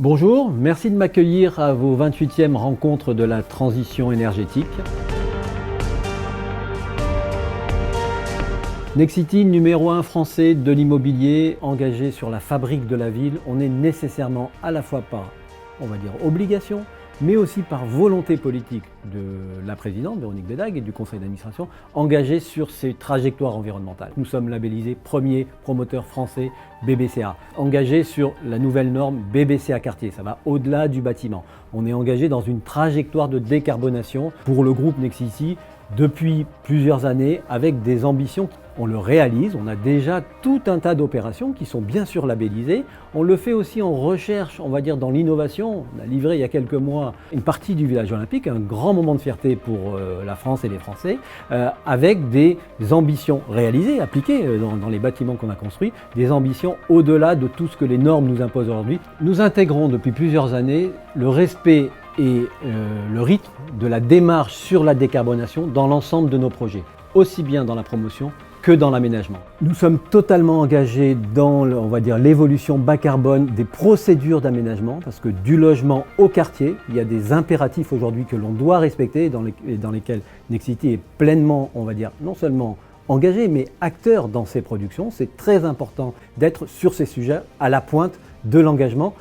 Bonjour, merci de m'accueillir à vos 28e rencontres de la transition énergétique. Nexity, numéro 1 français de l'immobilier, engagé sur la fabrique de la ville, on est nécessairement à la fois par, obligation, mais aussi par volonté politique de la présidente, Véronique Bédague, et du conseil d'administration, engagé sur ces trajectoires environnementales. Nous sommes labellisés premier promoteur français BBCA, engagé sur la nouvelle norme BBCA Quartier, ça va au-delà du bâtiment. On est engagé dans une trajectoire de décarbonation pour le groupe Nexity depuis plusieurs années avec des ambitions. On le réalise, on a déjà tout un tas d'opérations qui sont bien sûr labellisées. On le fait aussi en recherche, dans l'innovation. On a livré il y a quelques mois une partie du village olympique, un grand moment de fierté pour la France et les Français, avec des ambitions réalisées, appliquées dans les bâtiments qu'on a construits, des ambitions au-delà de tout ce que les normes nous imposent aujourd'hui. Nous intégrons depuis plusieurs années le respect et le rythme de la démarche sur la décarbonation dans l'ensemble de nos projets, aussi bien dans la promotion que dans l'aménagement. Nous sommes totalement engagés dans l'évolution bas carbone des procédures d'aménagement, parce que du logement au quartier, il y a des impératifs aujourd'hui que l'on doit respecter et dans lesquels Nexity est pleinement, non seulement engagé, mais acteur dans ces productions. C'est très important d'être sur ces sujets à la pointe de l'engagement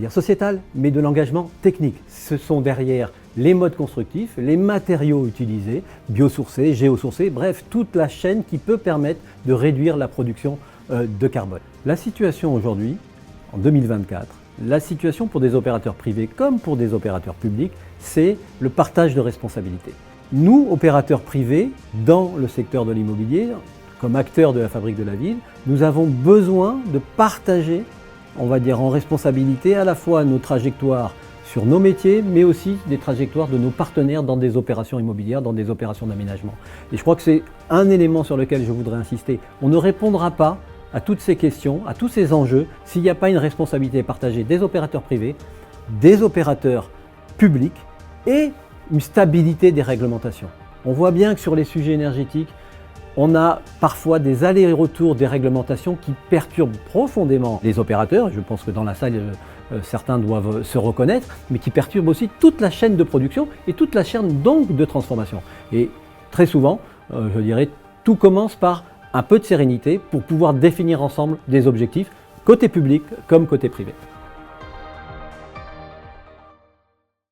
sociétal, mais de l'engagement technique. Ce sont derrière les modes constructifs, les matériaux utilisés, biosourcés, géosourcés, bref, toute la chaîne qui peut permettre de réduire la production de carbone. La situation aujourd'hui, en 2024, la situation pour des opérateurs privés comme pour des opérateurs publics, c'est le partage de responsabilités. Nous, opérateurs privés, dans le secteur de l'immobilier, comme acteurs de la fabrique de la ville, nous avons besoin de partager en responsabilité à la fois nos trajectoires sur nos métiers, mais aussi des trajectoires de nos partenaires dans des opérations immobilières, dans des opérations d'aménagement. Et je crois que c'est un élément sur lequel je voudrais insister. On ne répondra pas à toutes ces questions, à tous ces enjeux, s'il n'y a pas une responsabilité partagée des opérateurs privés, des opérateurs publics et une stabilité des réglementations. On voit bien que sur les sujets énergétiques, on a parfois des allers-retours des réglementations qui perturbent profondément les opérateurs. Je pense que dans la salle, certains doivent se reconnaître, mais qui perturbent aussi toute la chaîne de production et toute la chaîne donc de transformation. Et très souvent, tout commence par un peu de sérénité pour pouvoir définir ensemble des objectifs, côté public comme côté privé.